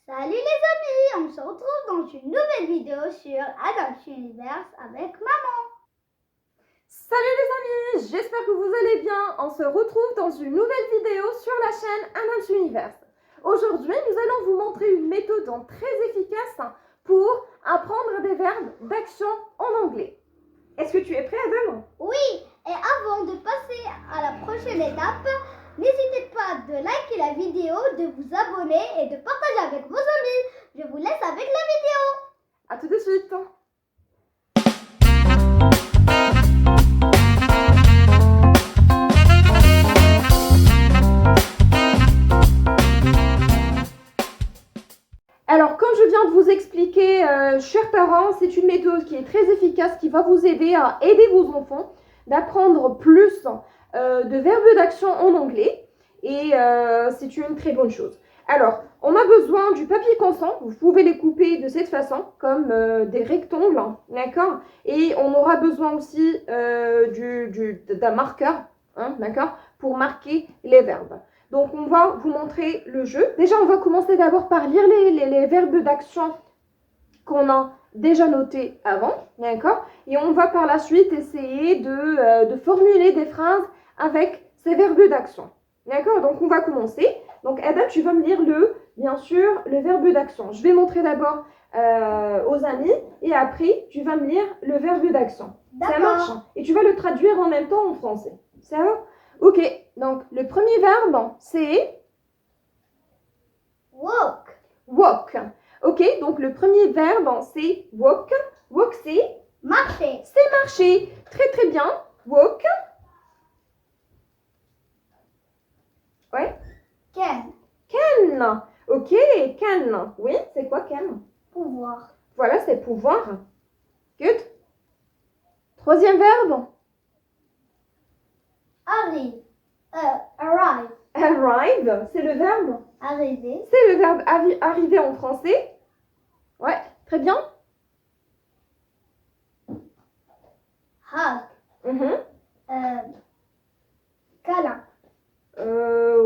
Salut les amis, on se retrouve dans une nouvelle vidéo sur Adam's Universe avec maman. Salut les amis, j'espère que vous allez bien. On se retrouve dans une nouvelle vidéo sur la chaîne Adam's Universe. Aujourd'hui, nous allons vous montrer une méthode très efficace pour apprendre des verbes d'action en anglais. Est-ce que tu es prêt, Adam? Oui, et avant de passer à la prochaine étape, n'hésitez pas de liker la vidéo, de vous abonner et de partager avec vos amis. Je vous laisse avec la vidéo. À tout de suite. Alors, comme je viens de vous expliquer, chers parents, c'est une méthode qui est très efficace, qui va vous aider à aider vos enfants d'apprendre plus de verbes d'action en anglais. Et c'est une très bonne chose. Alors, on a besoin du papier constant. Vous pouvez les couper de cette façon, comme des rectangles, d'accord? Et on aura besoin aussi d'un marqueur, d'accord? Pour marquer les verbes. Donc, on va vous montrer le jeu. Déjà, on va commencer d'abord par lire les verbes d'action qu'on a déjà notés avant, d'accord? Et on va par la suite essayer de formuler des phrases avec ces verbes d'action, d'accord? Donc, on va commencer. Donc, Adam, tu vas me lire bien sûr, le verbe d'action. Je vais montrer d'abord aux amis et après, tu vas me lire le verbe d'action. Ça marche? Et tu vas le traduire en même temps en français. Ça va? Ok, donc le premier verbe, c'est Walk. walk. Ok, donc le premier verbe, c'est walk. Walk, c'est marcher. C'est marcher. Très très bien. Walk. Ouais. Can. Can. Ok, can. Oui, c'est quoi can? Pouvoir. Voilà, c'est pouvoir. Good. Troisième verbe. Arrive. Arrive. Arrive, c'est le verbe. Arriver. C'est le verbe arriver en français. Ouais, très bien. Hug. Câlin.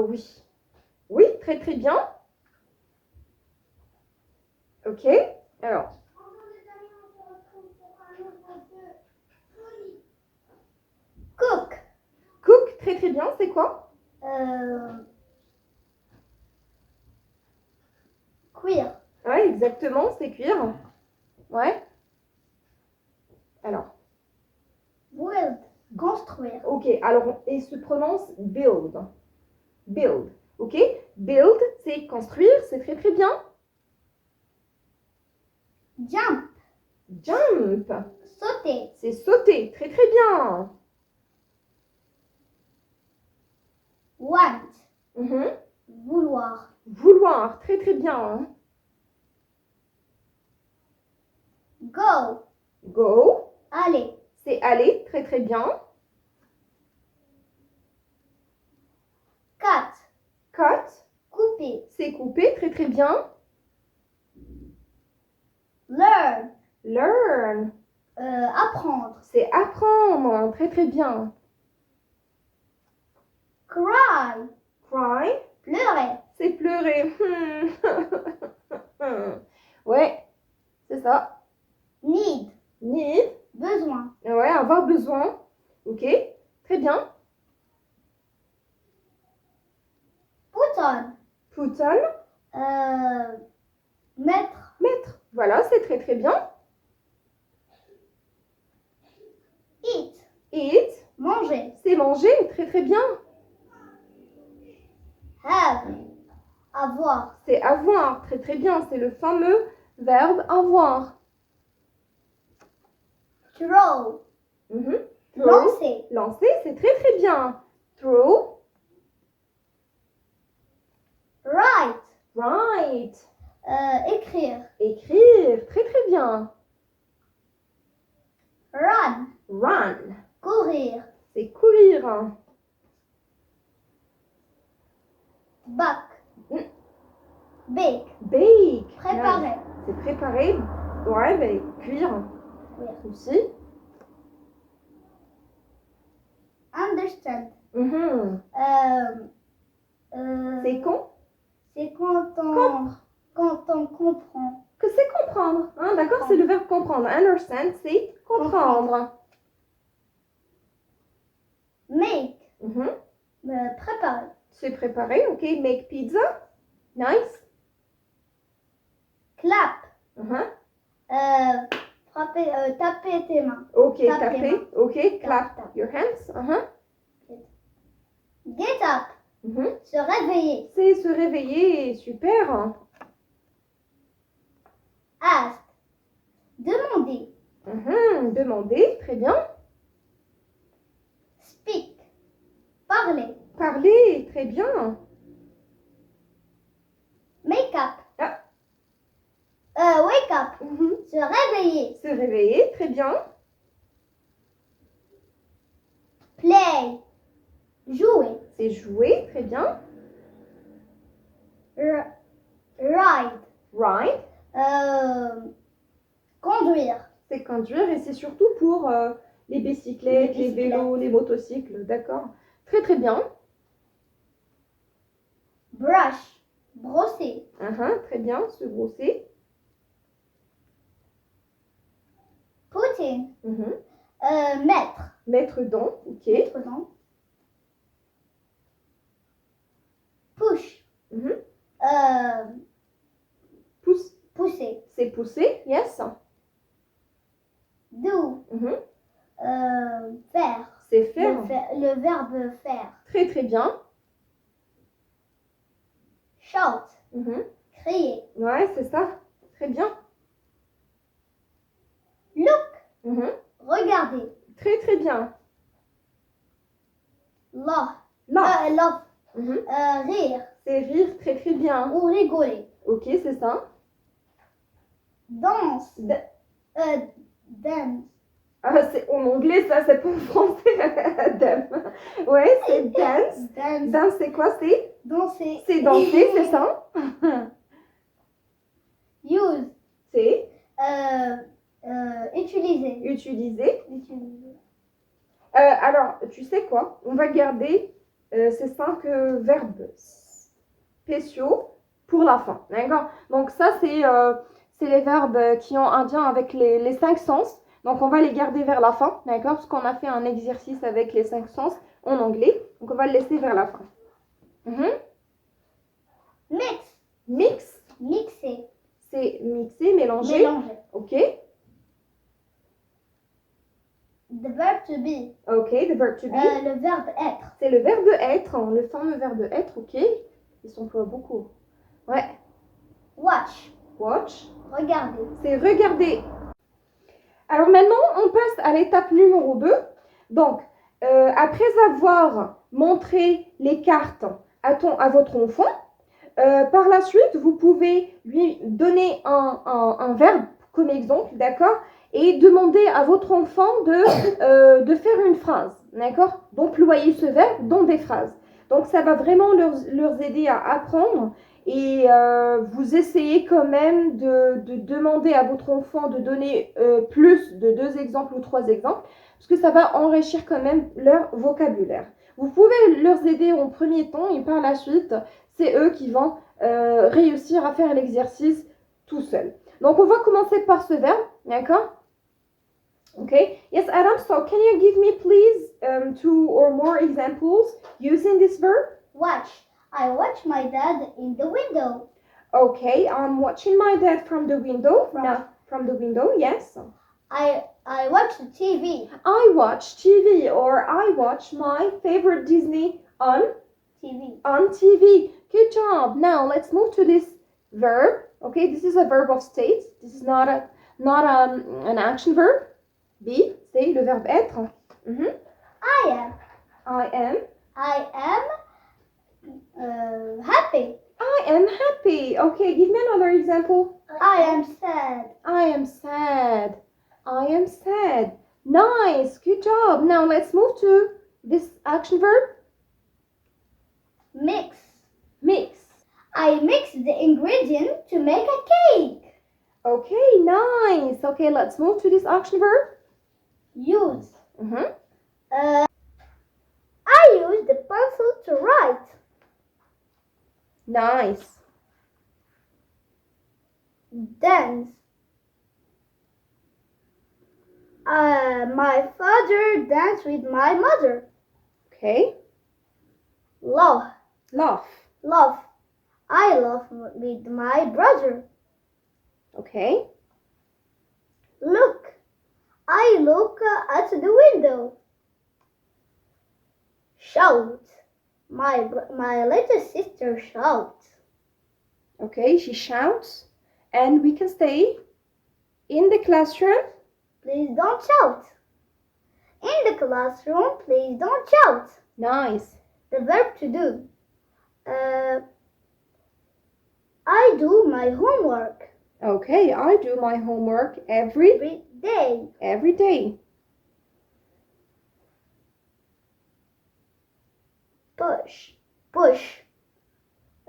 Oui. Oui, très très bien. Ok, alors. Cook. Cook, très très bien, c'est quoi? Cuire. Ouais, exactement, c'est cuire. Ouais. Alors. Build. Construire. Ok, alors, il se prononce build. Build, ok? Build, c'est construire, c'est très très bien. Jump. Jump, Sauter. c'est sauter, très très bien. Want. Vouloir. Vouloir, très très bien. Go. Go, Aller. c'est aller, très très bien. Cut. Cut, Couper. c'est couper, très très bien. Learn. Learn, Apprendre. c'est apprendre, très très bien. Cry. Cry, Pleurer. c'est pleurer. Ouais, c'est ça. Need. Need, Besoin. ouais, avoir besoin. Ok, très bien. Put on. Put on, Mettre. mettre. Voilà, c'est très très bien. Eat. Eat, Manger. c'est manger, très très bien. Have. Avoir. C'est avoir, très très bien. C'est le fameux verbe avoir. Throw. Throw, Lancer. lancer, c'est très très bien. Throw, Write. write, Écrire. écrire, très très bien. Run. Run, Courir. c'est courir. Bake. Bake. Bake, Préparer. c'est préparer. Ouais, mais cuire Oui. aussi. Understand. C'est con. C'est quand Comprendre. quand c'est le verbe comprendre. Understand, c'est comprendre. Make, Mhm. préparer. C'est préparer, ok. Make pizza. Nice. Clap, Mhm. frapper, taper tes mains. Ok, Tape tes taper. mains. Ok, clap Tap. your hands. Mhm. Get up, Mhm. se réveiller. C'est se réveiller, super. Ask, demander. Mhm. Demander, très bien. Speak, parler. Parler, très bien. Make up, Ah. wake up, Mhm. se réveiller. Se réveiller, très bien. Play, jouer. C'est jouer, très bien. Ride, Ride, conduire. c'est conduire et c'est surtout pour les bicyclettes, Les les vélos, les motocycles, d'accord. Très très bien. Brush, brosser. Très bien, se brosser. Put in, Mhm. mettre. Mettre dans, ok. Mettre dans. Push, Mhm. Pousse, pousser. c'est pousser, yes. Do, Mhm. faire. C'est faire. Le verbe faire. Très très bien. Shout, Mhm. crier. Ouais, c'est ça. Très bien. Look, Mhm. regarder. Très très bien. Laugh, Là, laugh, Mhm. rire c'est rire, très très bien. ou rigoler. Ok, c'est ça. Danse, D- dance. Ah, c'est en anglais, ça, c'est pas en français. Dame. Ouais, c'est dance. Dance, Dance, c'est quoi? danser. C'est danser, c'est ça? Use, C'est utiliser. utiliser. Utiliser. Alors, tu sais quoi? On va garder ces 5 verbes spéciaux pour la fin. D'accord? Donc, ça, c'est les verbes qui ont un lien avec les 5 sens. Donc, on va les garder vers la fin. D'accord? Parce qu'on a fait un exercice avec les 5 sens en anglais. Donc, on va le laisser vers la fin. Mhm. Mix, Mix, mixer. c'est mixer, mélanger. Mélanger. Ok. The verb to be. Ok, the verb to be. Le verbe être. C'est le verbe être, hein, le fameux verbe être, ok. Il s'emploie beaucoup. Ouais. Watch, Watch. regarder. C'est regarder. Alors maintenant, on passe à l'étape numéro 2. Donc, après avoir montré les cartes à votre enfant, par la suite, vous pouvez lui donner un verbe comme exemple, d'accord? Et demander à votre enfant de faire une phrase, d'accord? D'employer ce verbe dans des phrases. Donc, ça va vraiment leur aider à apprendre et vous essayez quand même de demander à votre enfant de donner plus de 2 exemples ou 3 exemples, parce que ça va enrichir quand même leur vocabulaire. Vous pouvez leur aider en premier temps et par la suite, c'est eux qui vont réussir à faire l'exercice tout seul. Donc, on va commencer par ce verbe, d'accord? Okay. Yes, Adam, so can you give me please 2 or more examples using this verb? Watch. I watch my dad in the window. Okay, I'm watching my dad from the window. From the window, yes. I watch the TV. I watch TV or I watch my favorite Disney on TV. TV. Good job. Now let's move to this verb. Okay, this is a verb of state. This is not an action verb. Be, c'est le verbe être. I am. I am. I am happy. I am happy. Okay, give me another example. I am sad. I am sad. I am sad. Nice. Good job. Now let's move to this action verb. Mix. Mix. I mix the ingredient to make a cake. Okay, nice. Okay, let's move to this action verb. Use. Mm-hmm. I use the pencil to write. Nice. Dance. My father danced with my mother. Okay. Love. Laugh. Love. I laugh with my brother. Okay. Look. I look at the window. Shout. My little sister shouts. Okay, she shouts. And we can stay in the classroom. Please don't shout. In the classroom, please don't shout. Nice. The verb to do. I do my homework Okay, I do my homework every day. day. Push.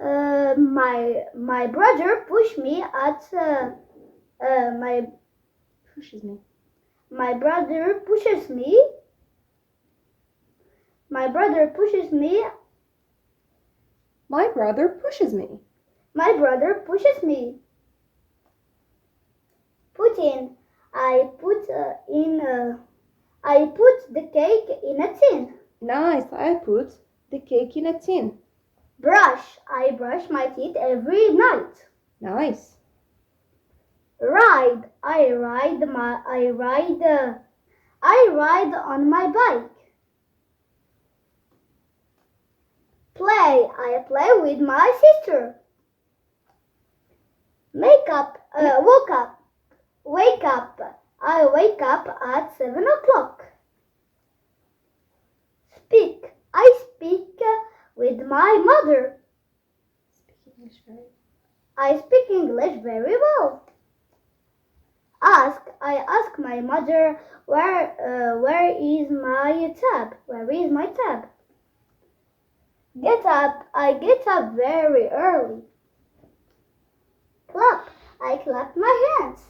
My brother pushed me at Pushes me. my brother pushes me. My brother pushes me. My brother pushes me. My brother pushes me. Put in. I put the cake in a tin. Nice. I put the cake in a tin. Brush. I brush my teeth every night. Nice. Ride. I ride on my bike. Play. I play with my sister. Wake up. I wake up at 7 o'clock. Speak. I speak with my mother. I speak English very well. Ask. I ask my mother where is my tab? Where is my tab? Get up. I get up very early. Clap. I clap my hands.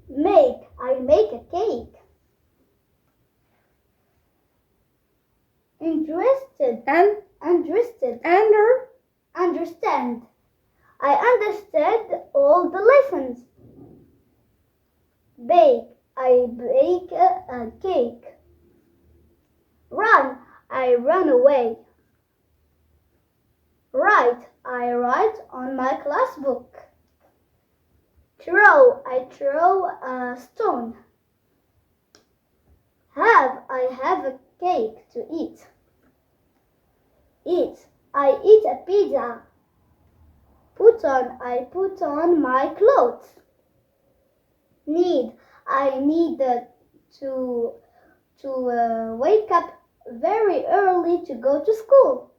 Make. I make a cake. Interested. Understand. I understand all the lessons. Bake. I bake a cake. Run. I run away. Write. I write on my class book. Throw. I throw a stone. Have. I have a cake to eat. Eat. I eat a pizza. Put on. I put on my clothes. Need. I need to wake up very early to go to school.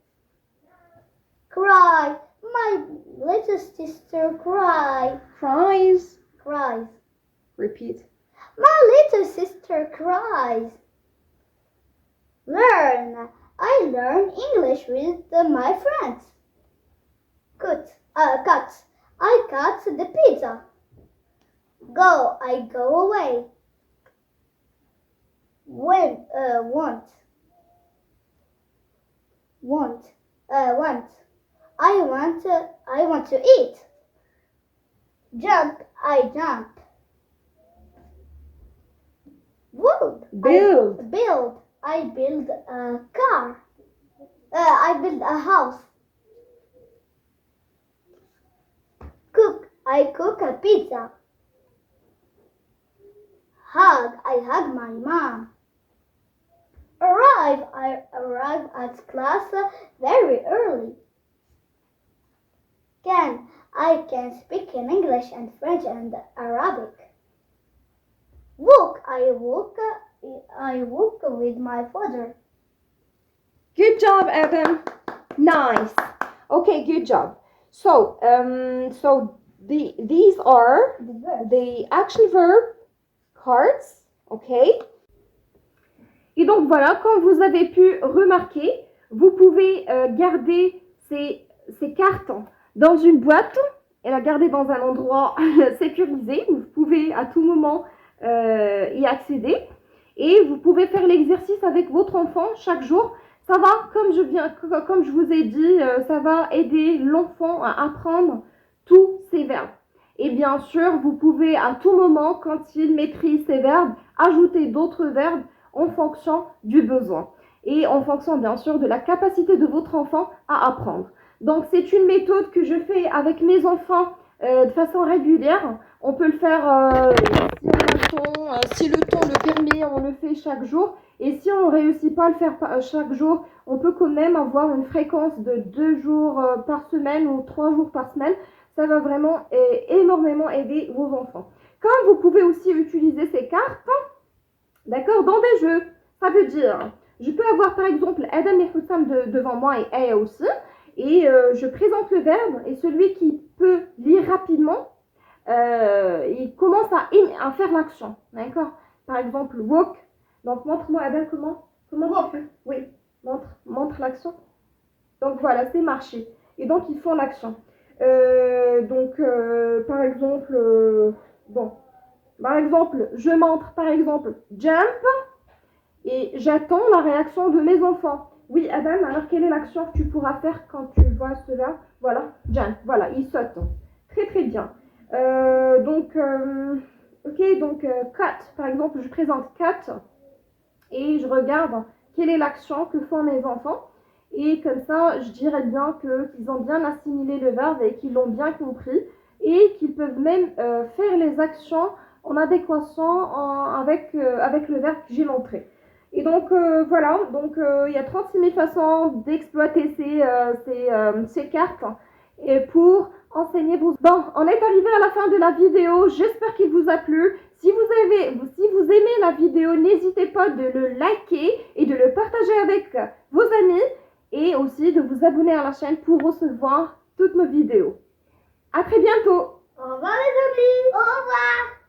Cry. My little sister cries. Repeat. My little sister cries. Learn. I learn English with my friends. Cut. I cut the pizza. Go. I go away. Want. I want to eat. Jump. I jump. Build. I build a car. I build a house. Cook. I cook a pizza. Hug. I hug my mom. Arrive. I arrive at class very early. Can. I can speak in English and French and Arabic. Walk. I walk with my father. Good job, Adam. Nice. Okay, good job. So, these are The verb. the action verb cards. Okay. Et donc voilà, comme vous avez pu remarquer, vous pouvez garder ces cartes dans une boîte et la garder dans un endroit sécurisé. Vous pouvez à tout moment y accéder et vous pouvez faire l'exercice avec votre enfant chaque jour. Ça va, comme je vous ai dit, ça va aider l'enfant à apprendre tous ces verbes. Et bien sûr, vous pouvez à tout moment, quand il maîtrise ces verbes, ajouter d'autres verbes en fonction du besoin. Et en fonction, bien sûr, de la capacité de votre enfant à apprendre. Donc, c'est une méthode que je fais avec mes enfants de façon régulière. On peut le faire si on a le temps, si le temps le permet, on le fait chaque jour. Et si on ne réussit pas à le faire chaque jour, on peut quand même avoir une fréquence de 2 jours par semaine ou 3 jours par semaine. Ça va vraiment énormément aider vos enfants. Comme vous pouvez aussi utiliser ces cartes, d'accord, dans des jeux. Ça veut dire, je peux avoir par exemple Adam et Hussam devant moi et Aya aussi. Et je présente le verbe et celui qui peut lire rapidement, il commence à faire l'action. D'accord? Par exemple, walk. Donc, montre-moi, Adam, comment Walk. tu fais? Oui, montre l'action. Donc, voilà, c'est marcher. Et donc, ils font l'action. Par exemple, je montre, par exemple, jump et j'attends la réaction de mes enfants. Oui, Adam, alors quelle est l'action que tu pourras faire quand tu vois cela? Voilà, jump, voilà, il saute. Très, très bien. Cut, par exemple, je présente cut et je regarde quelle est l'action que font mes enfants. Et comme ça, je dirais bien qu'ils ont bien assimilé le verbe et qu'ils l'ont bien compris et qu'ils peuvent même faire les actions en adéquation avec le verbe que j'ai montré. Et donc, voilà, il y a 36 000 façons d'exploiter ces cartes et pour enseigner vos... Bon, on est arrivé à la fin de la vidéo, j'espère qu'il vous a plu. Si vous aimez la vidéo, n'hésitez pas de le liker et de le partager avec vos amis et aussi de vous abonner à la chaîne pour recevoir toutes nos vidéos. À très bientôt. Au revoir les